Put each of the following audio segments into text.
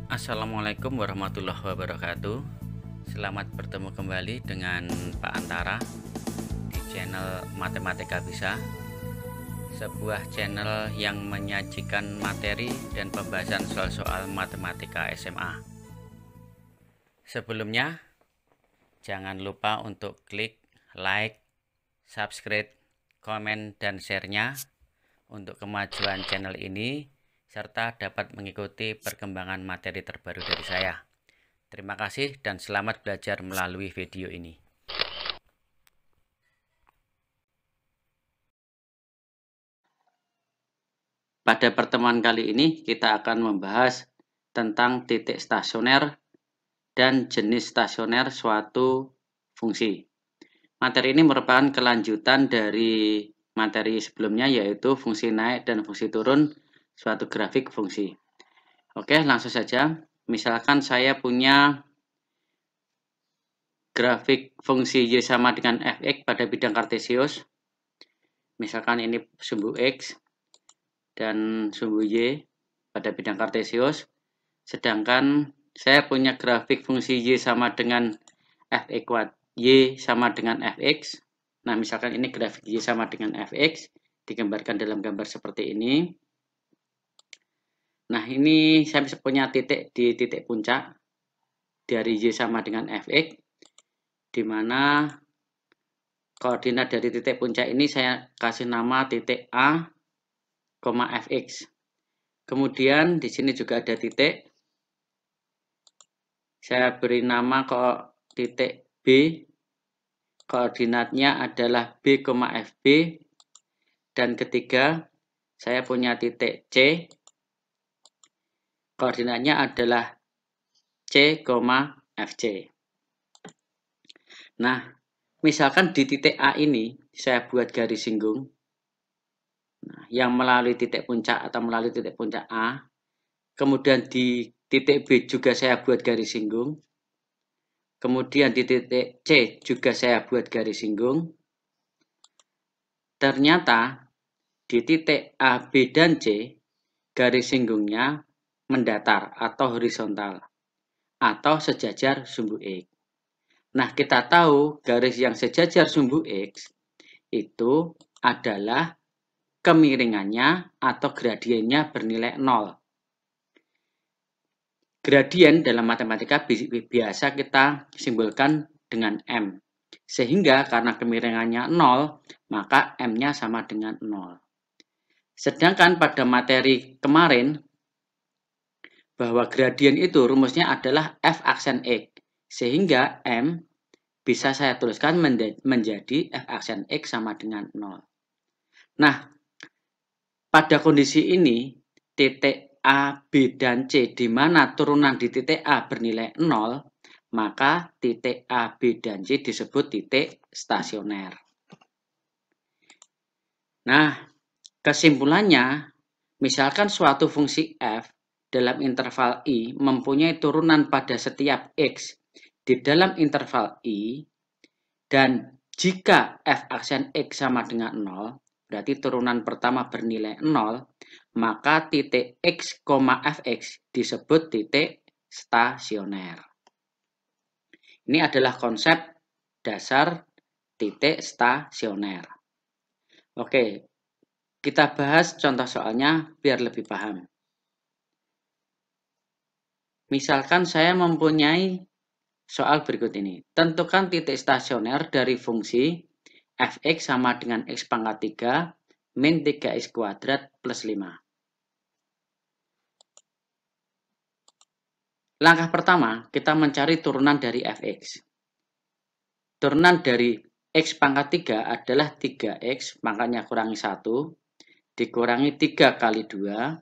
Assalamualaikum warahmatullahi wabarakatuh. Selamat bertemu kembali dengan Pak Antara di channel Matematika Bisa, sebuah channel yang menyajikan materi dan pembahasan soal-soal matematika SMA. Sebelumnya, jangan lupa untuk klik like, subscribe, komen, dan share-nya untuk kemajuan channel ini, serta dapat mengikuti perkembangan materi terbaru dari saya. Terima kasih dan selamat belajar melalui video ini. Pada pertemuan kali ini kita akan membahas tentang titik stasioner dan jenis stasioner suatu fungsi. Materi ini merupakan kelanjutan dari materi sebelumnya, yaitu fungsi naik dan fungsi turun suatu grafik fungsi. Oke, langsung saja. Misalkan saya punya grafik fungsi Y sama dengan fx pada bidang kartesius. Misalkan ini sumbu X dan sumbu Y pada bidang kartesius. Sedangkan saya punya grafik fungsi Y sama dengan fx kuadrat. Y sama dengan fx. Nah, misalkan ini grafik Y sama dengan fx, digambarkan dalam gambar seperti ini. Nah, ini saya bisa punya titik di titik puncak dari Y sama dengan fx, di mana koordinat dari titik puncak ini saya kasih nama titik A, fx. Kemudian di sini juga ada titik. Saya beri nama titik B. Koordinatnya adalah B, fb. Dan ketiga, saya punya titik C. Koordinatnya adalah C, fc. Nah, misalkan di titik A ini saya buat garis singgung. Nah, yang melalui titik puncak atau melalui titik puncak A. Kemudian di titik B juga saya buat garis singgung. Kemudian di titik C juga saya buat garis singgung. Ternyata di titik A, B, dan C, garis singgungnya mendatar atau horizontal atau sejajar sumbu X. Nah, kita tahu garis yang sejajar sumbu X itu adalah kemiringannya atau gradiennya bernilai 0. Gradien dalam matematika biasa kita simbolkan dengan M. Sehingga karena kemiringannya 0, maka M-nya sama dengan 0. Sedangkan pada materi kemarin, bahwa gradien itu rumusnya adalah F aksen X. Sehingga M bisa saya tuliskan menjadi F aksen X sama dengan 0. Nah, pada kondisi ini, titik A, B, dan C di mana turunan di titik A bernilai 0, maka titik A, B, dan C disebut titik stasioner. Nah, kesimpulannya, misalkan suatu fungsi f dalam interval I mempunyai turunan pada setiap x di dalam interval I, dan jika f aksen x sama dengan 0, berarti turunan pertama bernilai 0, maka titik x, fx disebut titik stasioner. Ini adalah konsep dasar titik stasioner. Oke, kita bahas contoh soalnya biar lebih paham. Misalkan saya mempunyai soal berikut ini. Tentukan titik stasioner dari fungsi fx sama dengan x pangkat 3 min 3x kuadrat plus 5. Langkah pertama, kita mencari turunan dari fx. Turunan dari x pangkat 3 adalah 3x, makanya kurangi 1, dikurangi 3 kali 2,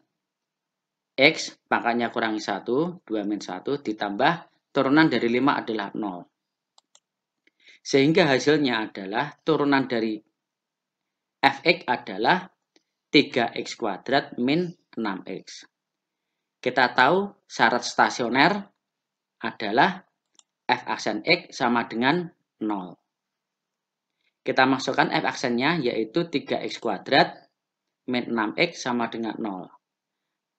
x, makanya kurangi 1, 2 min 1, ditambah turunan dari 5 adalah 0. Sehingga hasilnya adalah turunan dari fx adalah 3x kuadrat min 6x. Kita tahu syarat stasioner adalah f aksen x sama dengan 0. Kita masukkan f aksennya yaitu 3x kuadrat min 6x sama dengan 0.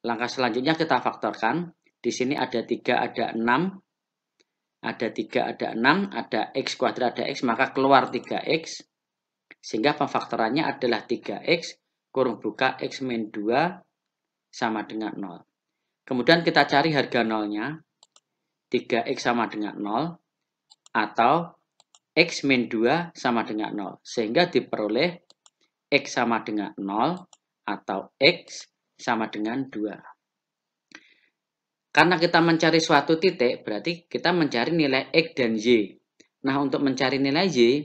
Langkah selanjutnya kita faktorkan. Di sini ada 3, ada 6. Ada 3, ada 6, ada X kuadrat, ada X, maka keluar 3X. Sehingga pemfaktorannya adalah 3X kurung buka X min 2 sama dengan 0. Kemudian kita cari harga nolnya. 3X sama dengan 0 atau X min 2 sama dengan 0. Sehingga diperoleh X sama dengan 0 atau X sama dengan 2. Karena kita mencari suatu titik, berarti kita mencari nilai X dan Y. Nah, untuk mencari nilai Y,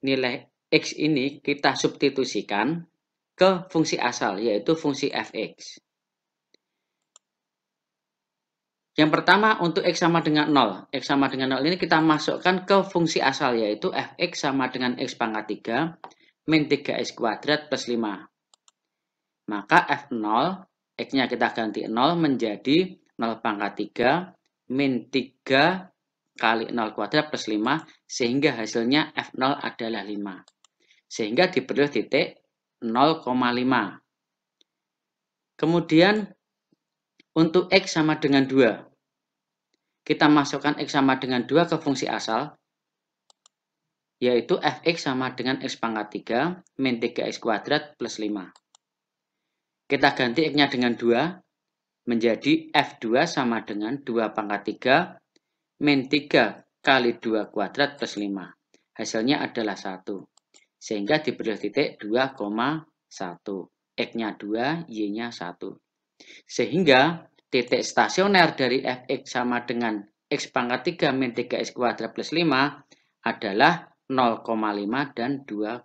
nilai X ini kita substitusikan ke fungsi asal, yaitu fungsi fx. Yang pertama, untuk X sama dengan 0. X sama dengan 0 ini kita masukkan ke fungsi asal, yaitu fx sama dengan X pangkat 3 min 3x kuadrat plus 5. Maka f0, X-nya kita ganti 0 menjadi 0 pangkat 3 min 3 kali 0 kuadrat plus 5, sehingga hasilnya f0 adalah 5. Sehingga diperoleh titik 0,5. Kemudian untuk X sama dengan 2. Kita masukkan X sama dengan 2 ke fungsi asal, yaitu fx sama dengan X pangkat 3 min 3x kuadrat plus 5. Kita ganti X-nya dengan 2, menjadi f2 sama dengan 2 pangkat 3 min 3 kali 2 kuadrat plus 5. Hasilnya adalah 1. Sehingga diperoleh titik 2,1. X-nya 2, Y-nya 1. Sehingga titik stasioner dari fx sama dengan X pangkat 3 min 3x kuadrat plus 5 adalah 0,5 dan 2,1.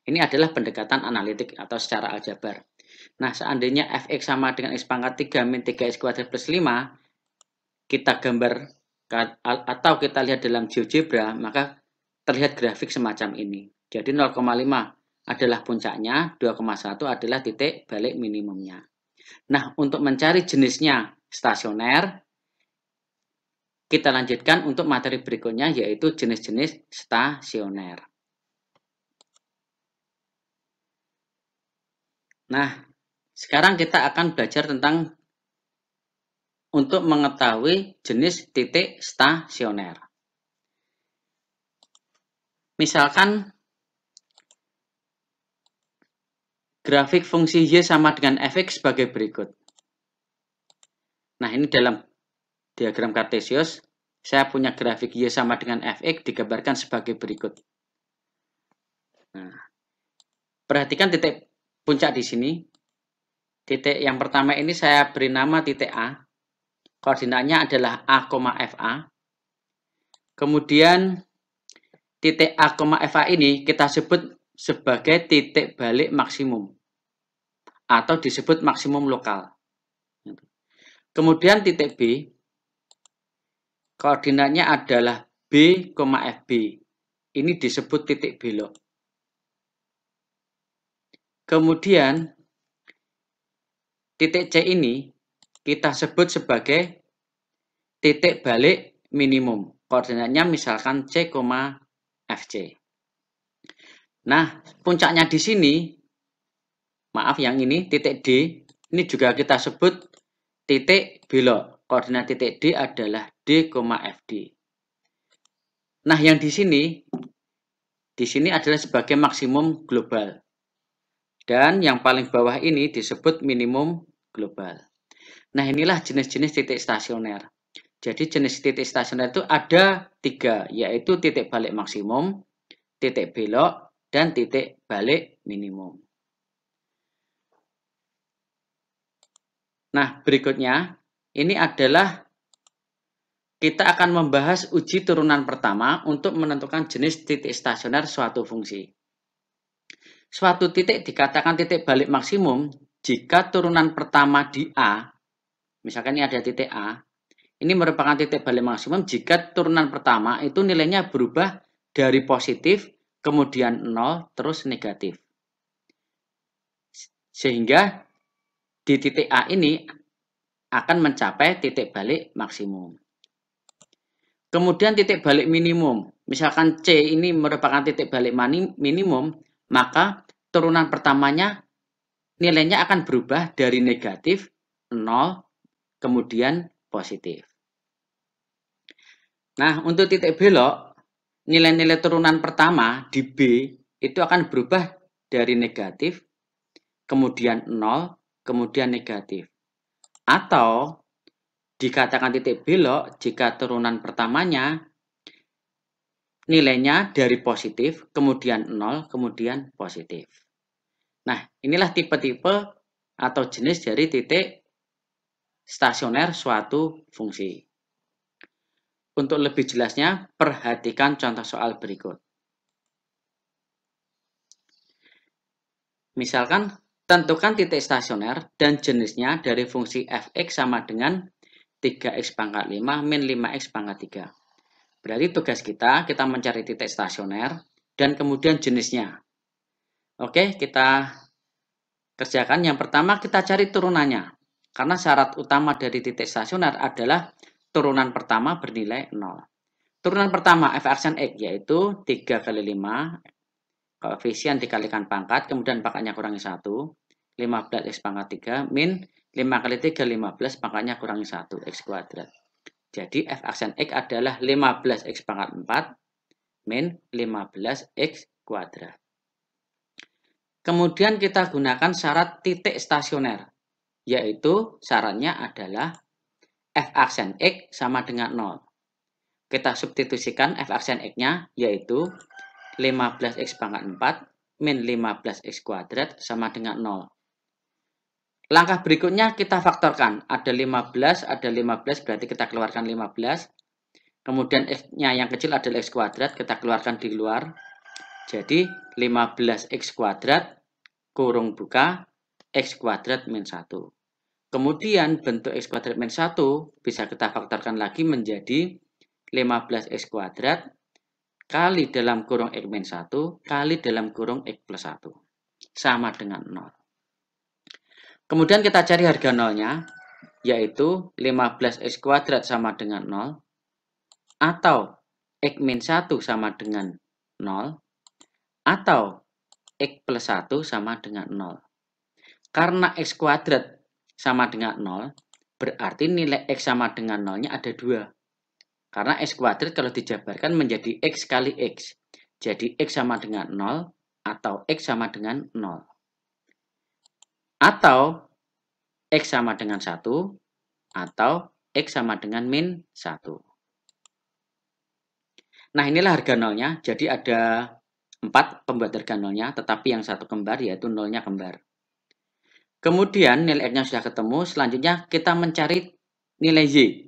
Ini adalah pendekatan analitik atau secara aljabar. Nah, seandainya fx sama dengan X pangkat 3 min 3x kuadrat plus 5, kita gambar atau kita lihat dalam GeoGebra, maka terlihat grafik semacam ini. Jadi 0,5 adalah puncaknya, 2,1 adalah titik balik minimumnya. Nah, untuk mencari jenisnya stasioner, kita lanjutkan untuk materi berikutnya, yaitu jenis-jenis stasioner. Nah, sekarang kita akan belajar tentang untuk mengetahui jenis titik stasioner. Misalkan grafik fungsi Y sama dengan fx sebagai berikut. Nah, ini dalam diagram kartesius, saya punya grafik Y sama dengan fx digambarkan sebagai berikut. Nah, perhatikan titik puncak di sini. Titik yang pertama ini saya beri nama titik A. Koordinatnya adalah A, FA. Kemudian titik A, FA ini kita sebut sebagai titik balik maksimum atau disebut maksimum lokal. Kemudian titik B, koordinatnya adalah B, FB. Ini disebut titik belok. Kemudian titik C ini kita sebut sebagai titik balik minimum. Koordinatnya misalkan C, FC. Nah, puncaknya di sini, maaf yang ini, titik D, ini juga kita sebut titik belok. Koordinat titik D adalah D, FD. Nah, yang di sini adalah sebagai maksimum global. Dan yang paling bawah ini disebut minimum global. Nah, inilah jenis-jenis titik stasioner. Jadi jenis titik stasioner itu ada 3, yaitu titik balik maksimum, titik belok, dan titik balik minimum. Nah, berikutnya, ini adalah kita akan membahas uji turunan pertama untuk menentukan jenis titik stasioner suatu fungsi. Suatu titik dikatakan titik balik maksimum jika turunan pertama di A, misalkan ini ada titik A, ini merupakan titik balik maksimum jika turunan pertama itu nilainya berubah dari positif, kemudian 0, terus negatif. Sehingga di titik A ini akan mencapai titik balik maksimum. Kemudian titik balik minimum, misalkan C ini merupakan titik balik minimum, maka turunan pertamanya nilainya akan berubah dari negatif 0, kemudian positif. Nah, untuk titik belok, nilai-nilai turunan pertama di B itu akan berubah dari negatif, kemudian 0, kemudian negatif. Atau dikatakan titik belok jika turunan pertamanya nilainya dari positif, kemudian 0, kemudian positif. Nah, inilah tipe-tipe atau jenis dari titik stasioner suatu fungsi. Untuk lebih jelasnya, perhatikan contoh soal berikut. Misalkan, tentukan titik stasioner dan jenisnya dari fungsi f(x) sama dengan 3x pangkat 5 min 5x pangkat 3. Berarti tugas kita mencari titik stasioner dan kemudian jenisnya. Oke, kita kerjakan. Yang pertama kita cari turunannya. Karena syarat utama dari titik stasioner adalah turunan pertama bernilai 0. Turunan pertama f aksen x yaitu 3 kali 5, koefisien dikalikan pangkat, kemudian pangkatnya kurangi 1, 15x pangkat 3, min 5 kali 3, 15, pangkatnya kurangi 1, x kuadrat. Jadi f aksen x adalah 15x pangkat 4, min 15x kuadrat. Kemudian kita gunakan syarat titik stasioner, yaitu syaratnya adalah f aksen x sama dengan 0. Kita substitusikan f aksen x-nya, yaitu 15x pangkat 4 min 15x kuadrat sama dengan 0. Langkah berikutnya kita faktorkan. Ada 15 berarti kita keluarkan 15. Kemudian x-nya yang kecil adalah x kuadrat, kita keluarkan di luar. Jadi 15x kuadrat kurung buka x kuadrat min 1. Kemudian bentuk x kuadrat min 1 bisa kita faktorkan lagi menjadi 15x kuadrat kali dalam kurung x min 1 kali dalam kurung x plus 1 sama dengan 0. Kemudian kita cari harga nolnya, yaitu 15x kuadrat sama dengan 0 atau x min 1 sama dengan 0 atau x plus 1 sama dengan 0. Karena x kuadrat sama dengan 0, berarti nilai x sama dengan 0-nya ada 2. Karena x kuadrat kalau dijabarkan menjadi x kali x. Jadi x sama dengan 0 atau x sama dengan 0. Atau x sama dengan 1 atau x sama dengan min 1. Nah, inilah harga nolnya. Jadi ada 4 pembuat harga nolnya, tetapi yang satu kembar yaitu nolnya kembar. Kemudian nilai x-nya sudah ketemu, selanjutnya kita mencari nilai y.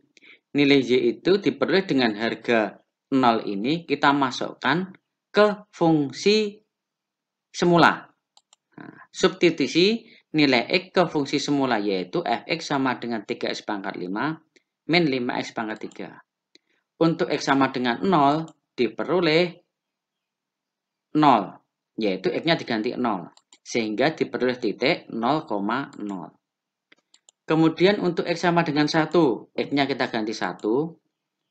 Nilai y itu diperoleh dengan harga 0 ini kita masukkan ke fungsi semula. Nah, substitusi nilai x ke fungsi semula yaitu f(x) sama dengan 3x pangkat 5 min 5x pangkat 3. Untuk x sama dengan 0 diperoleh 0, yaitu x-nya diganti 0. Sehingga diperoleh titik 0,0. Kemudian untuk x sama dengan 1, x-nya kita ganti 1,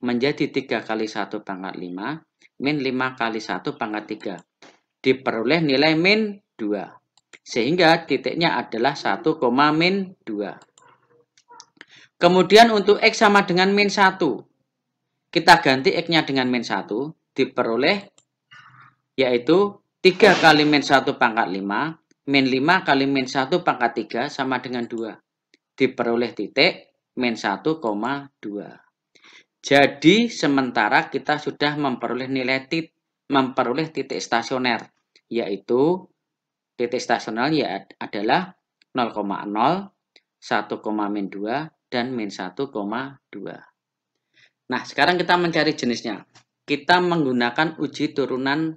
menjadi 3 kali 1 pangkat 5, min 5 kali 1 pangkat 3. Diperoleh nilai min 2. Sehingga titiknya adalah 1, min 2. Kemudian untuk x sama dengan min 1, kita ganti x-nya dengan min 1, diperoleh yaitu 3 kali min 1 pangkat 5, min 5 kali min 1 pangkat 3 sama dengan 2. Diperoleh titik min 1,2. Jadi sementara kita sudah memperoleh titik stasioner, yaitu titik stasioner adalah 0,0, 1, min 2, dan min 1,2. Nah, sekarang kita mencari jenisnya. Kita menggunakan uji turunan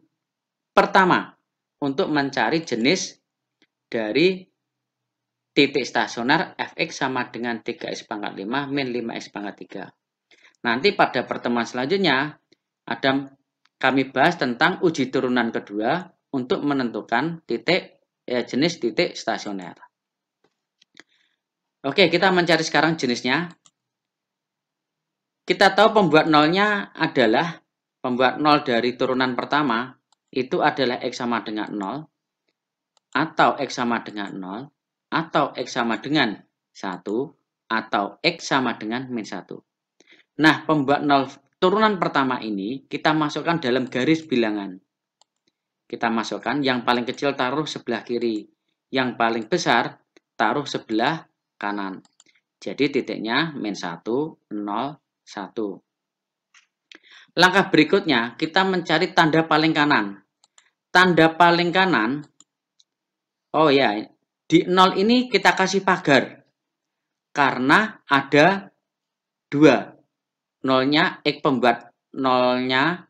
pertama untuk mencari jenis dari titik stasioner f(x) sama dengan 3x pangkat 5 min 5x pangkat 3. Nanti pada pertemuan selanjutnya kami bahas tentang uji turunan kedua untuk menentukan jenis titik stasioner. Oke, kita mencari sekarang jenisnya. Kita tahu pembuat nolnya adalah pembuat nol dari turunan pertama itu adalah x sama dengan 0 atau x sama dengan 0 atau x sama dengan 1 atau X sama dengan min 1. Nah, pembuat 0 turunan pertama ini kita masukkan dalam garis bilangan. Kita masukkan yang paling kecil taruh sebelah kiri, yang paling besar taruh sebelah kanan. Jadi titiknya min 1, 0, 1. Langkah berikutnya kita mencari tanda paling kanan. Tanda paling kanan, oh ya, di 0 ini kita kasih pagar. Karena ada 2. Nolnya, pembuat nolnya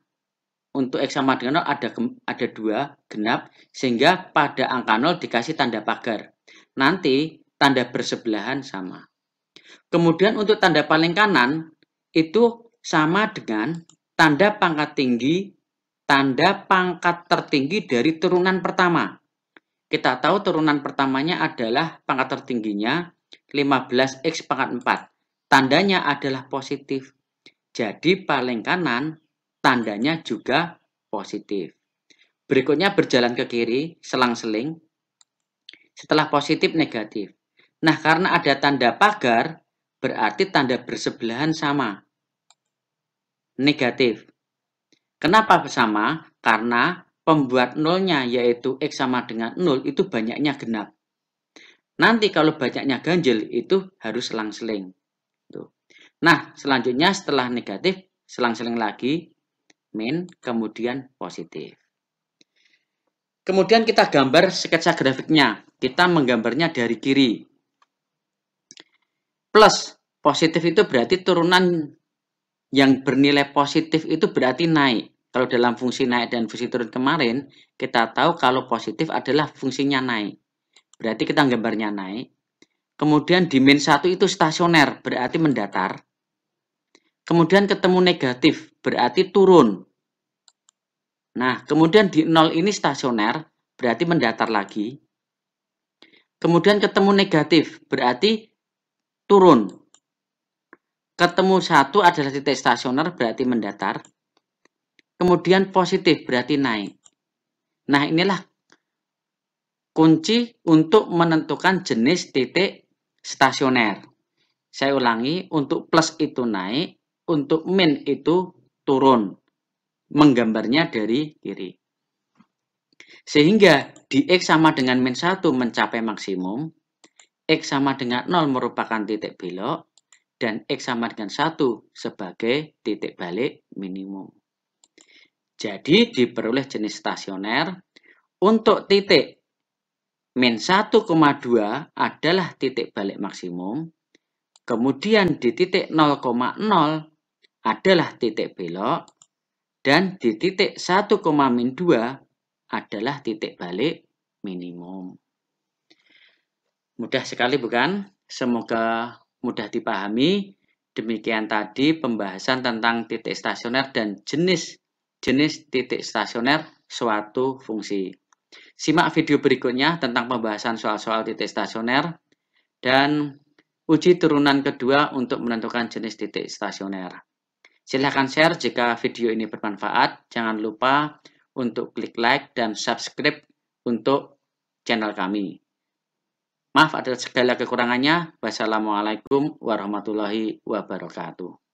untuk X sama dengan 0 ada 2 genap, sehingga pada angka 0 dikasih tanda pagar. Nanti tanda bersebelahan sama. Kemudian untuk tanda paling kanan itu sama dengan tanda pangkat tinggi, tanda pangkat tertinggi dari turunan pertama. Kita tahu turunan pertamanya adalah pangkat tertingginya 15X pangkat 4. Tandanya adalah positif. Jadi paling kanan tandanya juga positif. Berikutnya berjalan ke kiri, selang-seling. Setelah positif, negatif. Nah, karena ada tanda pagar, berarti tanda bersebelahan sama. Negatif. Kenapa sama? Karena pembuat nolnya yaitu X sama dengan 0 itu banyaknya genap. Nanti kalau banyaknya ganjil itu harus selang-seling. Nah, selanjutnya setelah negatif, selang-seling lagi, min, kemudian positif. Kemudian kita gambar sketsa grafiknya. Kita menggambarnya dari kiri. Plus, positif itu berarti turunan yang bernilai positif itu berarti naik. Kalau dalam fungsi naik dan fungsi turun kemarin, kita tahu kalau positif adalah fungsinya naik. Berarti kita gambarnya naik. Kemudian di min 1 itu stasioner, berarti mendatar. Kemudian ketemu negatif, berarti turun. Nah, kemudian di 0 ini stasioner, berarti mendatar lagi. Kemudian ketemu negatif, berarti turun. Ketemu 1 adalah titik stasioner, berarti mendatar. Kemudian positif, berarti naik. Nah, inilah kunci untuk menentukan jenis titik stasioner. Saya ulangi, untuk plus itu naik, untuk min itu turun. Menggambarnya dari kiri. Sehingga di X sama dengan min 1 mencapai maksimum, X sama dengan 0 merupakan titik belok, dan X sama dengan 1 sebagai titik balik minimum. Jadi diperoleh jenis stasioner. Untuk titik min 1,2 adalah titik balik maksimum. Kemudian di titik 0,0 adalah titik belok. Dan di titik 1,-2 adalah titik balik minimum. Mudah sekali bukan? Semoga mudah dipahami. Demikian tadi pembahasan tentang titik stasioner dan jenis titik stasioner suatu fungsi. Simak video berikutnya tentang pembahasan soal-soal titik stasioner dan uji turunan kedua untuk menentukan jenis titik stasioner. Silahkan share jika video ini bermanfaat. Jangan lupa untuk klik like dan subscribe untuk channel kami. Maaf atas segala kekurangannya. Wassalamualaikum warahmatullahi wabarakatuh.